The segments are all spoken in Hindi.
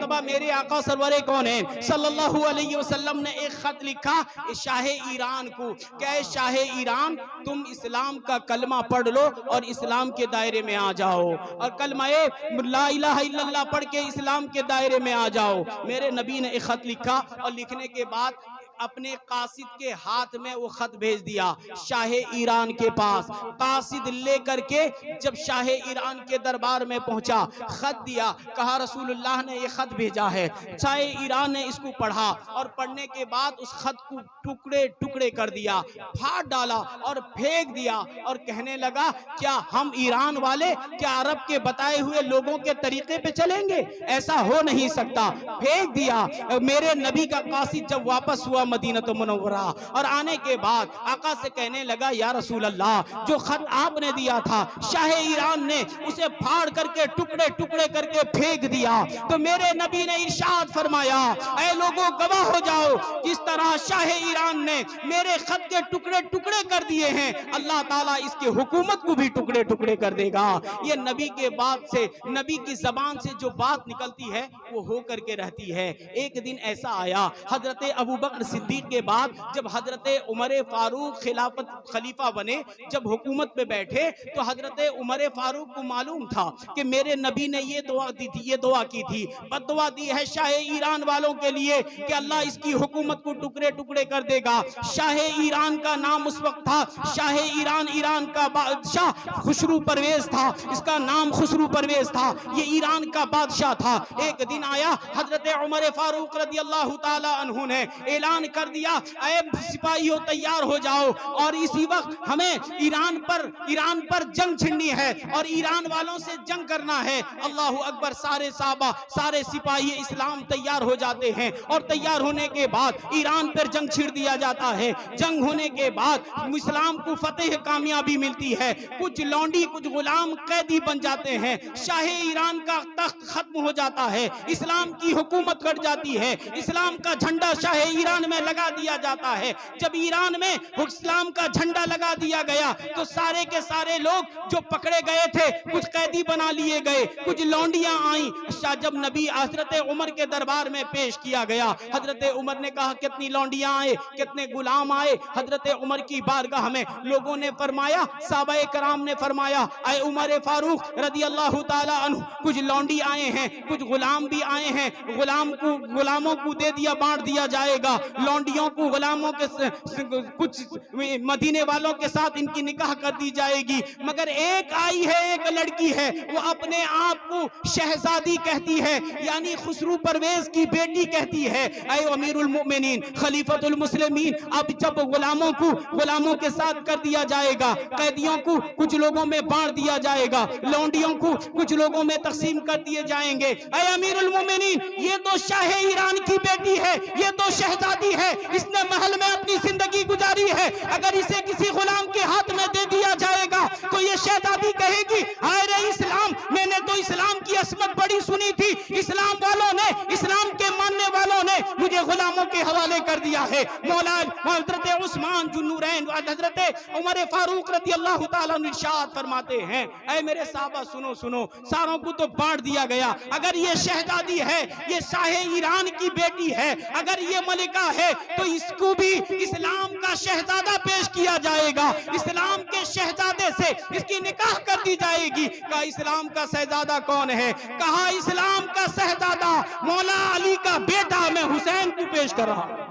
मरतबा मेरे आका सरवरे कौन है सल्लल्लाहु अलैहि वसल्लम ने एक खत लिखा शाह ईरान को, क्या शाह ईरान तुम इस्लाम का कलमा पढ़ लो और इस्लाम के दायरे में आ जाओ, और कलमा ला इलाहा इल्लल्लाह पढ़ के इस्लाम के दायरे में आ जाओ। मेरे नबी ने एक खत लिखा और लिखने के बाद अपने कासिद के हाथ में वो खत भेज दिया शाह ईरान के पास। कासिद लेकर के जब शाह ईरान के दरबार में पहुंचा, खत दिया, कहा रसूलुल्लाह ने ये खत भेजा है। शाह ईरान ने इसको पढ़ा और पढ़ने के बाद उस खत को टुकड़े टुकड़े कर दिया, फाड़ डाला और फेंक दिया और कहने लगा क्या हम ईरान वाले क्या अरब के बताए हुए लोगों के तरीके पे चलेंगे? ऐसा हो नहीं सकता, फेंक दिया। मेरे नबी का कासिद जब वापस हुआ मदीना तो मुनव्वरा और आने के बाद आका से कहने लगा या रसूल अल्लाह, जो खत आपने दिया था शाह ईरान ने उसे फाड़ करके टुकड़े टुकड़े करके फेंक दिया। तो मेरे नबी ने इरशाद फरमाया ऐ लोगों गवाह हो जाओ, जिस तरह शाह ईरान ने मेरे खत के टुकड़े टुकड़े कर दिए हैं, अल्लाह ताला इसके हुकूमत को भी टुकड़े टुकड़े कर देगा। ये नबी के बात से, नबी की जबान से जो बात निकलती है वो हो करके रहती है। एक दिन ऐसा आया, हजरत अबू बकर सिद्दीक के बाद जब हजरत उमर फारूक खिलाफत खलीफा बने, जब हुकूमत पे बैठे, तो हजरत उमर फारूक को मालूम था कि मेरे नबी ने ये दुआ दी थी, ये दुआ की थी, बद्दुआ दी है शाह ईरान वालों के लिए कि अल्लाह इसकी हुकूमत को टुकड़े टुकड़े कर देगा। शाह ईरान का नाम उस वक्त था शाह ईरान, ईरान का बादशाह खुसरू परवेज था, इसका नाम खुसरू परवेज था, ये ईरान का बादशाह था। एक दिन आया, हजरत उमर फारूक रदी अल्लाह ताला अन्हु ने ऐलान कर दिया ऐ सिपाहियों तैयार हो जाओ, और इसी वक्त हमें ईरान पर जंग छिड़नी है और ईरान वालों से जंग करना है। अल्लाहु अकबर। सारे साहबा, सारे सिपाही इस्लाम तैयार हो जाते हैं और तैयार होने के बाद ईरान पर जंग छिड़ दिया जाता है। जंग होने के बाद इस्लाम को फतेह कामयाबी मिलती है, कुछ लौंडी कुछ गुलाम कैदी बन जाते हैं, शाह ईरान का तख्त खत्म हो जाता है, इस्लाम की हुकूमत कट जाती है, इस्लाम का झंडा शाह ईरान में लगा दिया जाता है। जब ईरान में इस्लाम का झंडा लगा दिया गया तो सारे के सारे लोग जो पकड़े गए थे कुछ कैदी बना लिए गए, कुछ लौंडियां आई। जब नबी हजरत उमर के दरबार में पेश किया गया, हजरत उमर ने कहा कितनी लौंडियां आए, कितने गुलाम आए। हजरत उमर की बारगाह में लोगों ने फरमाया, साहबाए कराम ने फरमाया ऐ उमर फारूक रदी अल्लाह ताला अन्हु, कुछ लौंडी आए हैं, कुछ गुलाम भी आए हैं, गुलामों को दे दिया, बांट दिया जाएगा, लौंडियों को गुलामों के कुछ मदीने वालों के साथ इनकी निकाह कर दी जाएगी। मगर एक आई है, एक लड़की है, वो अपने आप को शहजादी कहती है, यानी खुसरू परवेज की बेटी कहती है। ऐ अमीरुल मोमिनीन खलीफतुल मुस्लिमीन, अब जब गुलामों के साथ कर दिया जाएगा, कैदियों को कुछ लोगों में बांट दिया जाएगा, लौंडियों को कुछ लोगों में तकसीम कर दिए जाएंगे। ऐ अमीरुल मोमिनीन, ये तो शाह ईरान की बेटी है, ये तो शहजादी है, इसने महल में अपनी जिंदगी गुजारी है, अगर इसे किसी गुलाम के हाथ में दे दिया जाएगा तो ये शहजादी कहेगी हाय रे इस्लाम, मैंने तो इस्लाम की असमत बड़ी सुनी थी, इस्लाम वालों ने, इस्लाम के मानने वालों ने मुझे गुलामों के हवाले कर दिया है। मौला हजरत उस्मान जुन्नूरैन हजरत उमर फारूक रदी अल्लाह ताला इरशाद फरमाते हैं, ऐ मेरे साहबा सुनो सुनो, सारों को तो बांट दिया गया, अगर ये शहजादी है, ये शाह ईरान की बेटी है, अगर ये मलिका है तो इसको भी इस्लाम का शहजादा पेश किया जाएगा, इस्लाम के शहजादे से इसकी निकाह कर दी जाएगी। कहा इस्लाम का शहजादा कौन है? कहा इस्लाम का शहजादा मौला अली का बेटा मैं हुसैन को पेश कर रहा हूं,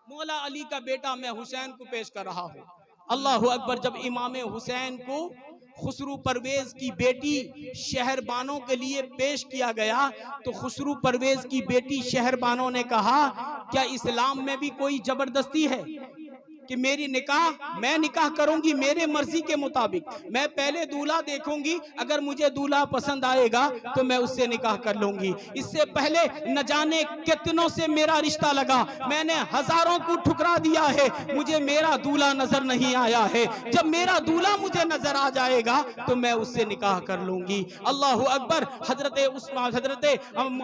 मौला अली का बेटा मैं हुसैन को पेश कर रहा हूं। अल्लाहु अकबर। जब इमाम हुसैन को खुसरू परवेज की बेटी शहरबानों के लिए पेश किया गया तो खुसरू परवेज की बेटी शहरबानों ने कहा क्या इस्लाम में भी कोई जबरदस्ती है कि मेरी निकाह मैं निकाह करूंगी मेरे मर्जी के मुताबिक, मैं पहले दूल्हा देखूंगी, अगर मुझे दूल्हा पसंद आएगा तो मैं उससे निकाह कर लूंगी। इससे पहले न जाने कितनों से मेरा रिश्ता लगा, मैंने हजारों को ठुकरा दिया है, मुझे मेरा दूल्हा नजर नहीं आया है, जब मेरा दूल्हा मुझे नजर आ जाएगा तो मैं उससे निकाह कर लूंगी। अल्लाहु अकबर। हजरत उस्मान, हजरत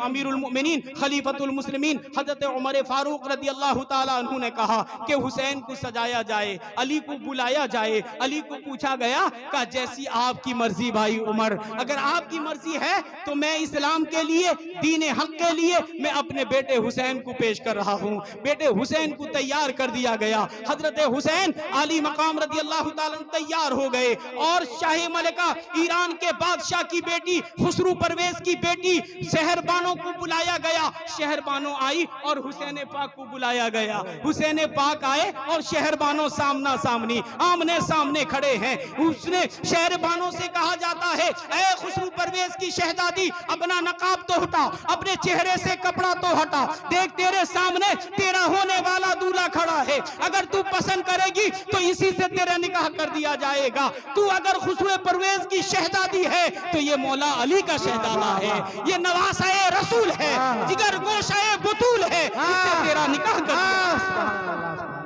अमीरुल मोमिनीन खलीफतुल मुस्लिमीन हजरत उमर फारूक रदी अल्लाह ताला अन्हु ने कहा कि हुसैन को सजाया जाए, अली को बुलाया जाए। अली को पूछा गया कि जैसी आपकी मर्जी भाई उमर, अगर आपकी मर्जी है तो मैं इस्लाम के लिए, दीन हक के लिए मैं अपने बेटे हुसैन को पेश कर रहा हूँ। बेटे हुसैन को तैयार कर दिया गया। हजरत हुसैन आली मकाम रज़ी अल्लाह ताला अन्हु तैयार हो गए और शाही मलिका ईरान के बादशाह की बेटी खुसरू परवेज की बेटी शहरबानों को बुलाया गया। शहरबानों आई और हुसैन पाक को बुलाया गया। हुसैन पाक आए और शहरबानों सामना सामनी आमने सामने खड़े हैं। उसने शहरबानों से कहा जाता है, ऐ खुसरू परवेज की शहजादी, अपना नकाब तो हटा, अपने चेहरे से कपड़ा तो हटा, देख तेरे सामने तेरा होने वाला दूल्हा खड़ा है। अगर तू पसंद करेगी तो इसी से तेरा निकाह कर दिया जाएगा। तू अगर खुसरू परवेज की शहजादी है तो ये मौला अली का शहजादा है, ये नवासाए रसूल है, जिगर गोशाए बुतूल है, इससे तेरा निकाह कर दिया।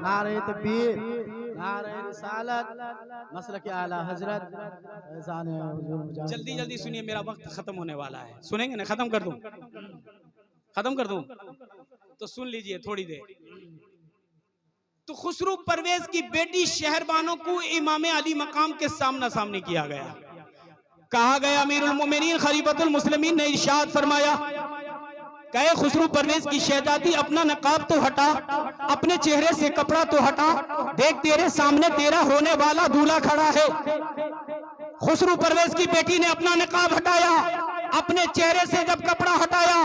नारे तकबीर, नारे रिसालत, मसलक आला हजरत। जल्दी जल्दी सुनिए, मेरा वक्त खत्म होने वाला है। सुनेंगे ना? खत्म कर दूं? खत्म कर दूं? तो सुन लीजिए थोड़ी देर। तो खुसरू परवेज की बेटी शहरबानों को इमाम अली मकाम के सामना सामने किया गया। कहा गया, अमीरुल मोमिनीन खलीफतुल मुस्लिमीन ने इरशाद फरमाया, कहे खुसरू परवेज की शहजादी, अपना नकाब तो हटा, अपने चेहरे से कपड़ा तो हटा, देख तेरे सामने तेरा होने वाला दूल्हा खड़ा है। खुसरू परवेज की बेटी ने अपना नकाब हटाया, अपने चेहरे से जब कपड़ा हटाया,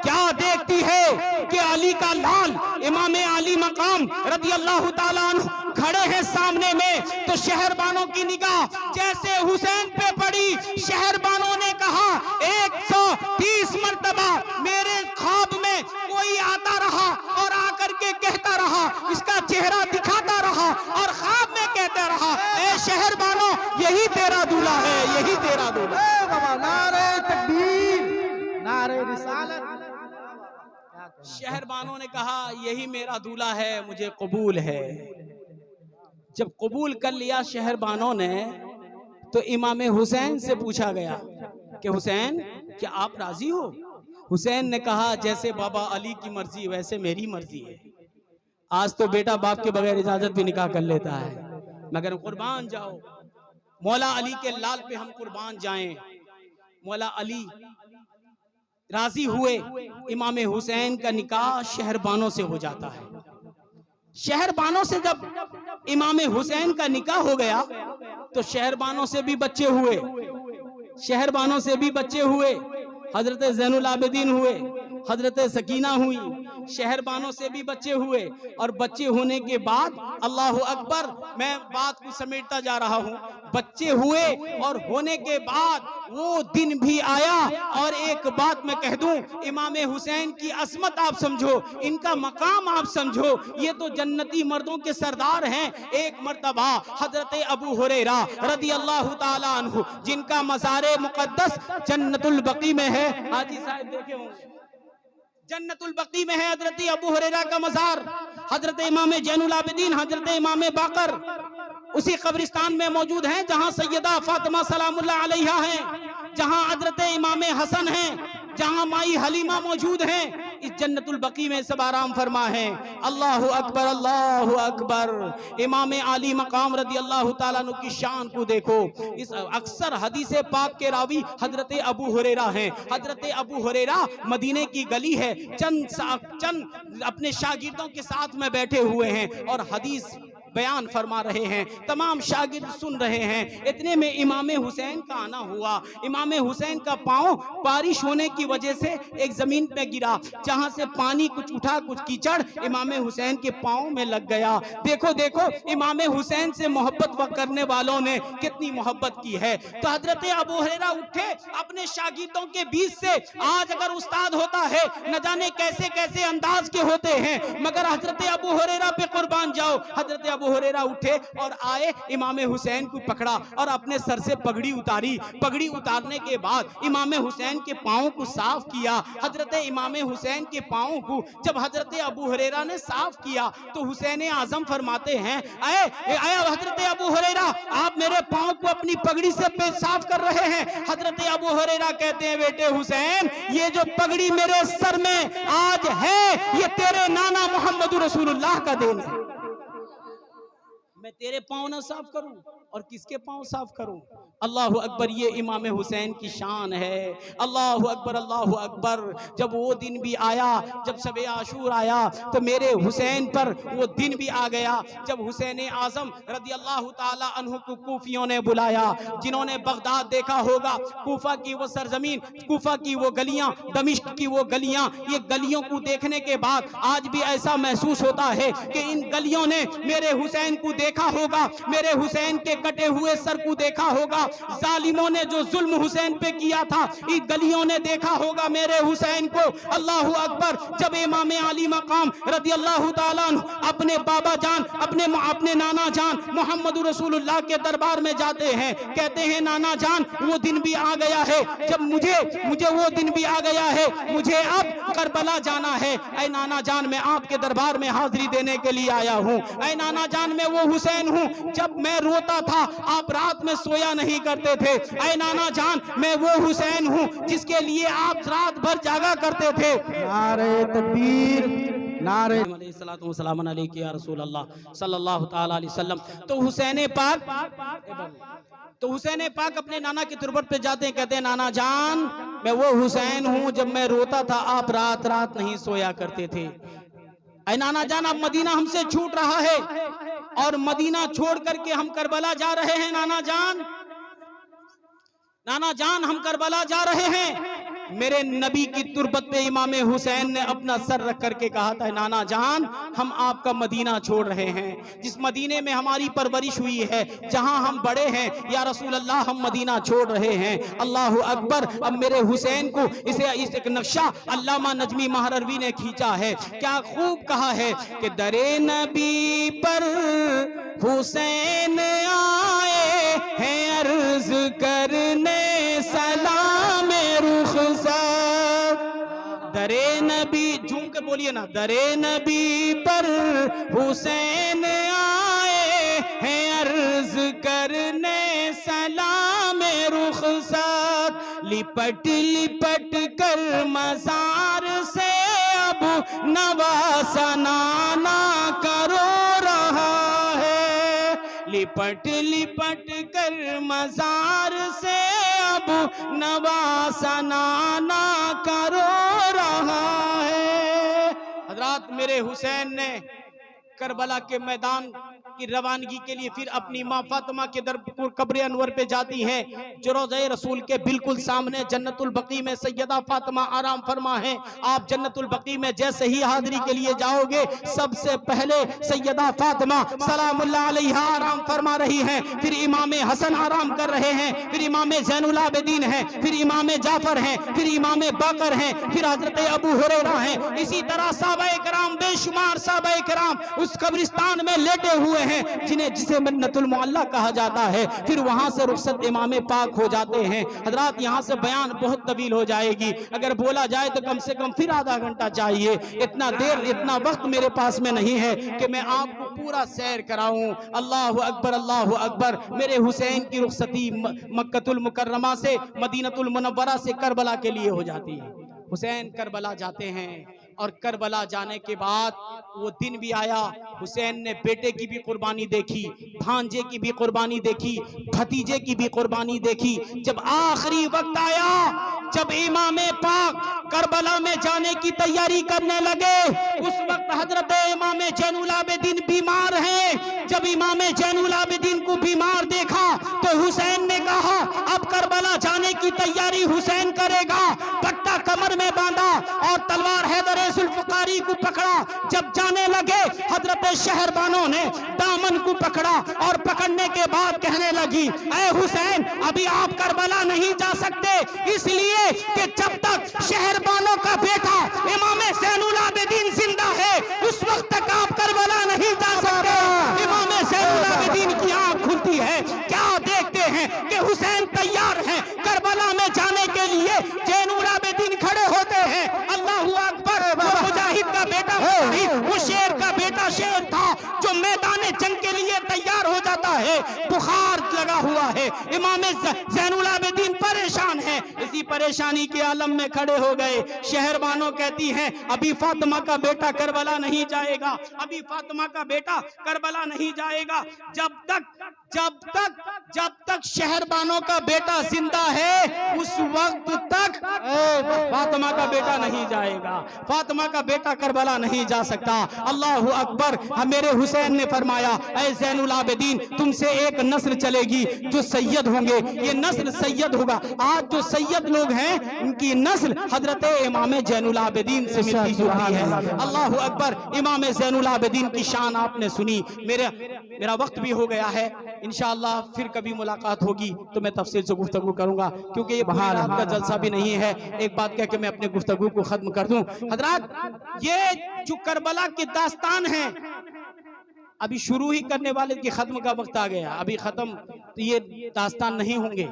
क्या देखती है कि अली का लाल इमाम अली मकाम रज़ी अल्लाह ताला अन्हु खड़े हैं सामने में। तो शहरबानों की निगाह जैसे हुसैन पे पड़ी, शहरबानों ने कहा, 130 मर्तबा मेरे ख्वाब में कोई आता रहा और आकर के कहता रहा, इसका चेहरा दिखाता रहा और ख्वाब में कहता रहा, ए शहरबानों, यही तेरा दूल्हा है, यही तेरा दूल्हा है। नारे तकबीर, नारे रिसालत। शहरबानों ने कहा, यही मेरा दूल्हा है, मुझे कबूल है। जब कबूल कर लिया शहरबानों ने, तो इमाम हुसैन से पूछा गया कि हुसैन, क्या आप राजी हो? हुसैन ने कहा, जैसे बाबा अली की मर्जी वैसे मेरी मर्जी है। आज तो बेटा बाप के बगैर इजाजत भी निकाह कर लेता है, मगर कुर्बान जाओ, मौला अली के लाल पे हम कुर्बान जाएं। मौला अली राजी हुए, इमाम हुसैन का निकाह शहरबानों से हो जाता है। शहरबानों से जब इमाम हुसैन का निकाह हो गया तो शहरबानों से भी बच्चे हुए, शहरबानों से भी बच्चे हुए। हजरत ज़ैनुल आबिदीन हुए, हजरत सकीना हुई, शहरबानों से भी बच्चे हुए। और बच्चे होने के बाद, अल्लाह अकबर, मैं बात को समेटता जा रहा हूँ, बच्चे हुए और होने के बाद वो दिन भी आया। और एक बात मैं कह दूं, इमाम हुसैन की असमत आप समझो, इनका मकाम आप समझो, ये तो जन्नती मर्दों के सरदार हैं। एक मर्तबा हजरत अबू हुरैरा रज़ी अल्लाह ताला अन्हु, जिनका मज़ारे मुक़द्दस जन्नतुल बकी में है, हाजी साहब देखे होंगे, जन्नतुल बकी में है हजरत अबू हुरैरा का मज़ार। हजरत इमाम ज़ैनुल आबिदीन, हजरत इमाम बाकर उसी कब्रिस्तान में मौजूद हैं जहां सैयदा फातिमा सलामुल्लाह अलैहा हैं, जहां हजरत इमाम हसन हैं, जहां माई हलीमा मौजूद हैं। इस जन्नतुल बकी में सब आराम फरमा है। अल्लाहु अकबर, अल्लाहु अकबर। इमाम अली मकाम रज़ी अल्लाह ताला अन्हु की शान को देखो। इस अक्सर हदीस पाक के रावी हजरत अबू हुरैरा हैं। हजरत अबू हुरैरा मदीने की गली है, चंद अपने शागिर्दों के साथ में बैठे हुए हैं और हदीस बयान फरमा रहे हैं, तमाम शागिर्द सुन रहे हैं। इतने में इमाम हुसैन का आना हुआ। इमाम हुसैन का पाँव बारिश होने की वजह से एक जमीन पे गिरा, जहां से पानी कुछ उठा, कुछ कीचड़ इमाम हुसैन के पाँव में लग गया। देखो देखो, इमाम हुसैन से मोहब्बत करने वालों ने कितनी मोहब्बत की है। तो हजरत अबू हुरैरा उठे अपने शागिर्दों के बीच से। आज अगर उस्ताद होता है, न जाने कैसे कैसे अंदाज के होते हैं, मगर हजरत अबू हुरैरा पे कुर्बान जाओ। हजरत अबू हुरैरा उठे और आए, इमाम हुसैन को पकड़ा और अपने सर से पगड़ी उतारी। पगड़ी उतारने के बाद इमाम हुसैन के पाँव को साफ किया। हजरत इमाम हुसैन के पाँव को जब हजरत अबू हुरैरा ने साफ किया तो हुसैन आजम फरमाते हैं, आया हजरत अबू हुरैरा, आप मेरे पाँव को अपनी पगड़ी से साफ कर रहे हैं। हजरत अबू हुरैरा कहते हैं, बेटे हुसैन, ये जो पगड़ी मेरे सर में आज है, ये तेरे नाना मोहम्मद रसूलुल्लाह का देन है। मैं तेरे पाँव ना साफ करूं और किसके पाँव साफ करूं? अल्लाह अकबर, ये इमाम हुसैन की शान है। अल्लाह अकबर, अल्लाह अकबर। जब वो दिन भी आया, जब शब आशूर आया, तो मेरे हुसैन पर वो दिन भी आ गया जब हुसैन आजम रदी अल्लाह ताला अन्हु को कूफियों ने बुलाया। जिन्होंने बगदाद देखा होगा, कूफा की वो सरजमीन, कूफा की वो गलियां, दमिश्क की वो गलियां, ये गलियों को देखने के बाद आज भी ऐसा महसूस होता है कि इन गलियों ने मेरे हुसैन को देखा होगा, मेरे हुसैन के कटे हुए सर को देखा होगा। जालिमों ने जो जुल्म हुसैन पे किया था, इन गलियों ने देखा होगा मेरे हुसैन को। अल्लाह अकबर। जब इमाम अली मकाम रदी अल्लाह ताला अन्हु अपने बाबा जान, अपने नाना जान मोहम्मद रसूलुल्लाह के दरबार में जाते हैं, कहते हैं नाना जान वो दिन भी आ गया है, जब मुझे वो दिन भी आ गया है, मुझे अब करबला जाना है। ऐ नाना जान, मैं आपके दरबार में हाजिरी देने के लिए आया हूँ। ऐ नाना जान, मैं वो हुसैन हूँ, जब मैं रोता था आप रात में सोया नहीं करते थे। ऐ नाना जान, मैं वो हुसैन हूँ जिसके लिए आप रात भर जागा करते थे। नारे तकबीर, नारे सलाम अलैहि या रसूल अल्लाह सल्लल्लाहु ताला अलैहि वसल्लम। तो हुसैन पाक अपने नाना की तुरबत पे जाते हैं, कहते हैं नाना जान, मैं वो हुसैन हूँ, जब मैं रोता था आप रात रात नहीं सोया करते थे। ऐ नाना जान, अब मदीना हमसे छूट रहा है और मदीना छोड़ करके हम करबला जा रहे हैं। नाना जान, हम करबला जा रहे हैं। मेरे नबी की तुरबत पे इमाम हुसैन ने अपना सर रख करके कहा था, नाना जान, हम आपका मदीना छोड़ रहे हैं, जिस मदीने में हमारी परवरिश हुई है, जहां हम बड़े हैं, या रसूल अल्लाह, हम मदीना छोड़ रहे हैं। अल्लाह अकबर। अब मेरे हुसैन को इस एक नक्शा अल्लामा नजमी महरवी ने खींचा है, क्या खूब कहा है कि दरे नबी पर हुसैन आए हैं अर्ज करने सलाम रुखसत। दरे नबी, झूम के बोलिए ना, दरे नबी पर हुसैन आए हैं अर्ज करने सलाम रुखसत। लिपट लिपट कर मजार से अब नवासा नाना करो रहा है। लिपट लिपट कर मजार से अब नवासा नाना करो रहा है। हजरात, मेरे हुसैन ने करबला के मैदान की रवानगी के लिए फिर अपनी माँ फातिमा के दर कब्र अनवर पे जाती है, जो रोज़े रसूल के बिल्कुल सामने जन्नतुल बकी में सैयदा फातिमा आराम फरमा है। आप जन्नतुल बकी में जैसे ही हाजिरी के लिए जाओगे, सबसे पहले सैयदा फातिमा सलामुल्लाह अलैहा आराम फरमा रही हैं, फिर इमाम हसन आराम कर रहे हैं, फिर इमाम ज़ैनुल आबिदीन हैं, फिर इमाम जाफर हैं, फिर इमाम बाकर हैं, फिर हजरत अबू हुरैरा हैं। इसी तरह सहाबाए किराम, बेशुमार सहाबाए किराम उस कब्रिस्तान में लेटे हुए हैं, जिसे मन्नतुल मुअल्ला कहा जाता है। फिर वहां से रुखसत इमाम पाक हो जाते हैं। हजरात, यहाँ से बयान बहुत तवील हो जाएगी, अगर बोला जाए तो कम से कम फिर आधा घंटा चाहिए। इतना वक्त मेरे पास में नहीं है कि मैं आपको पूरा सैर कराऊं। अल्लाह अकबर, अल्लाह अकबर। मेरे हुसैन की रुखसती मक्कतुल मुकर्रमा से, मदीनतुल मुनव्वरा से करबला के लिए हो जाती है। हुसैन करबला जाते हैं और करबला जाने के बाद वो दिन भी आया, हुसैन ने बेटे की भी कुर्बानी देखी, भांजे की भी कुर्बानी देखी, भतीजे की भी कुर्बानी देखी। जब आखिरी वक्त आया, जब इमाम पाक करबला में जाने की तैयारी करने लगे, उस वक्त हजरत इमाम ज़ैनुल आबिदीन बीमार हैं। जब इमाम ज़ैनुल आबिदीन को बीमार देखा तो हुसैन ने कहा, अब करबला जाने की तैयारी हुसैन करेगा। पट्टा कमर में बांधा और तलवार हैदर जुल्फ़िकारी को पकड़ा। जब जाने लगे, हजरत शहरबानों ने दामन को पकड़ा और पकड़ने के बाद कहने लगी, ऐ हुसैन, अभी आप करबला नहीं जा सकते, इसलिए कि जब तक शहरबानों का बेटा इमाम ज़ैनुल आबिदीन जिंदा है, उस वक्त तक आप करबला नहीं जा सकते। इमाम ज़ैनुल आबिदीन की आंख खुलती है, क्या देखते हैं कि हुसैन तैयार हैं करबला में जाने के लिए। ज़ैनुल आबिदीन खड़े होते हैं। अल्लाह अकबर। मुजाहिद का बेटा वो शेर का बेटा शेर था, जो मैदान जंग के लिए तैयार हो जाता है। बुखार लगा हुआ है, इमाम ज़ैनुल आबिदीन परेशान है। इसी परेशानी के आलम में खड़े हो गए। शहरबानों कहती हैं अभी फातिमा का बेटा करबला नहीं जाएगा, अभी फातिमा का बेटा करबला नहीं जाएगा। जब तक शहरबानों का बेटा जिंदा है उस वक्त तक फातिमा का बेटा नहीं जाएगा, फातिमा का बेटा करबला नहीं जा सकता। अल्लाहु अकबर। मेरे हुसैन ने फरमाया ऐ ज़ैनुल आबिदीन, तुमसे एक नस्ल चलेगी जो सैयद होंगे, ये नस्ल सैयद होगा। आज जो सैयद लोग हैं उनकी नस्ल हजरत इमाम ज़ैनुल आबिदीन से मिलती जुलती है। अल्लाहु अकबर। इमाम ज़ैनुल आबिदीन की शान आपने सुनी। मेरा वक्त भी हो गया है, इंशाअल्लाह फिर कभी मुलाकात होगी तो मैं तफसील से गुफ्तगू करूंगा, क्योंकि ये बाहर आपका जलसा भी नहीं है। एक बात कह के मैं अपने गुफ्तगू को खत्म कर दूं। हजरात, ये जो करबला की दास्तान है अभी शुरू ही करने वाले की खत्म का वक्त आ गया, अभी खत्म तो ये दास्तान नहीं होंगे।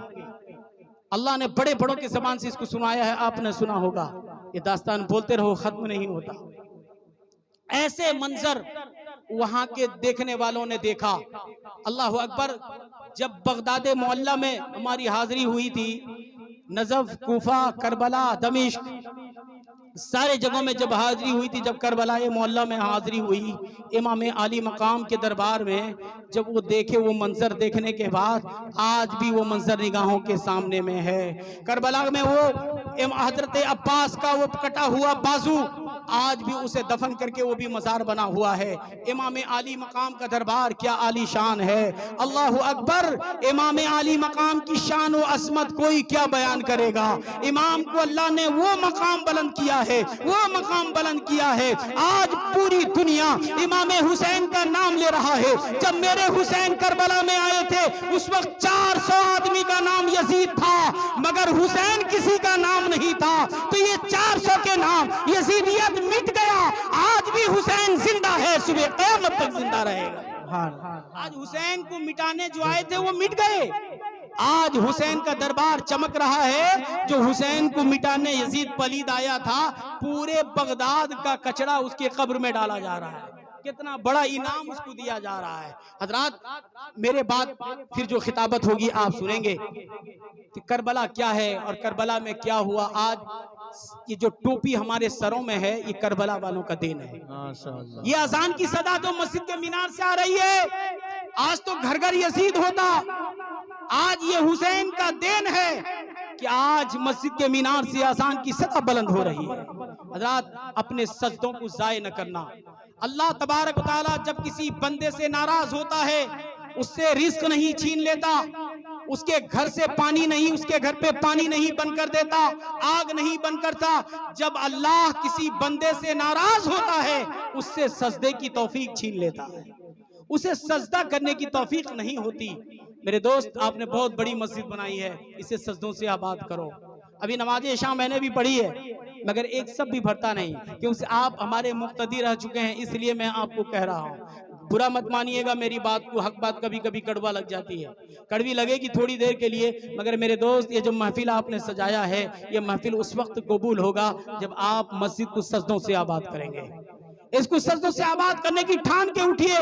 अल्लाह ने बड़े बड़ों की ज़बान से इसको सुनाया है, आपने सुना होगा। ये दास्तान बोलते रहो, खत्म नहीं होता। ऐसे मंजर वहां के देखने वालों ने देखा। अल्लाह अकबर। जब बगदाद मोहल्ला में हमारी हाजिरी हुई थी, नजफ, कूफा, करबला, दमिश्क, सारे जगहों में जब हाजिरी हुई थी, जब करबला मोहल्ला में हाजिरी हुई, इमाम आली मकाम के दरबार में जब वो देखे, वो मंजर देखने के बाद आज भी वो मंजर निगाहों के सामने में है। करबला में वो हजरत अब्बास का वो कटा हुआ बाजू आज भी उसे दफन करके वो भी मज़ार बना हुआ है। इमाम आली मकाम का दरबार क्या आली शान है। अल्लाहु अकबर। इमाम आली मकाम की शान व असमत कोई क्या बयान करेगा। इमाम को अल्लाह ने वो मकाम बुलंद किया है, वो मकाम बुलंद किया है। आज पूरी दुनिया इमाम हुसैन का नाम ले रहा है। जब मेरे हुसैन करबला में आए थे उस वक्त 400 आदमी का नाम यजीद था, मगर हुसैन किसी का नाम नहीं था। तो ये 400 के नाम यजीदियत मिट गया, आज भी हुसैन जिंदा है, सुबह क़यामत तक जिंदा रहेगा। आज हुसैन को मिटाने जो आए थे वो मिट गए। आज हुसैन का दरबार चमक रहा है। जो हुसैन को मिटाने यजीद पलीद आया था, पूरे बगदाद का कचरा उसके कब्र में डाला जा रहा है। कितना बड़ा इनाम उसको दिया जा रहा है। हजरात, मेरे बाद फिर जो खिताबत होगी आप सुनेंगे कि करबला क्या है और करबला में क्या हुआ। आज ये जो टोपी हमारे सरों में है ये करबला वालों का देन है। ये अजान की सदा तो मस्जिद के मीनार से आ रही है। आज तो घर घर यजीद होता, आज ये हुसैन का देन है कि आज मस्जिद के मीनार से अजान की सदा बुलंद हो रही है। हजरात, अपने सजदों को जाय न करना। अल्लाह तबारक व तआला जब किसी बंदे से नाराज होता है उससे रिस्क नहीं छीन लेता, उसके घर से पानी नहीं, उसके घर पे पानी नहीं बंद कर देता, आग नहीं बंद करता। जब अल्लाह किसी बंदे से नाराज होता है उससे सजदे की तौफीक छीन लेता है, उसे सजदा करने की तौफीक नहीं होती। मेरे दोस्त, आपने बहुत बड़ी मस्जिद बनाई है, इसे सजदों से आबाद करो। अभी नमाज इशा मैंने भी पढ़ी है, मगर एक सब भी भरता नहीं, क्योंकि आप हमारे मुक्तदी रह चुके हैं, इसलिए मैं आपको कह रहा हूँ। बुरा मत मानिएगा मेरी बात को, हक बात कभी कभी कड़वा लग जाती है, कड़वी लगेगी थोड़ी देर के लिए, मगर मेरे दोस्त ये जो महफिल आपने सजाया है ये महफिल उस वक्त कबूल होगा जब आप मस्जिद को सजदों से आबाद करेंगे। इसको सजदों से आबाद करने की ठान के उठिए,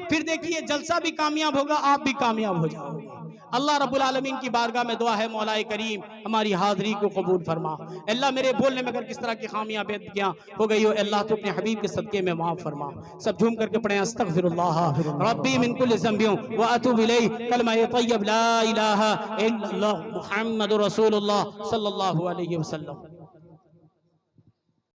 फिर देखिए जलसा भी कामयाब होगा, आप भी कामयाब हो जाओगे। अल्लाह रब्बुल आलमीन की बारगाह में दुआ है मौलाए करीम हमारी हाज़िरी को कबूल फरमा। अल्लाह मेरे बोलने में अगर किस तरह की खामियां बेदगियां हो गई हो, अल्लाह तो अपने हबीब के सदके में माफ़ फरमा। सब झूम करके पढ़े अस्तगफिरुल्लाह रब्बी मिन कुल्लि ज़ंबियों व अतूबु इलैहि, कलमा तय्यब ला इलाहा इल्लल्लाह मुहम्मदुर रसूलुल्लाह सल्लल्लाहु अलैहि वसल्लम।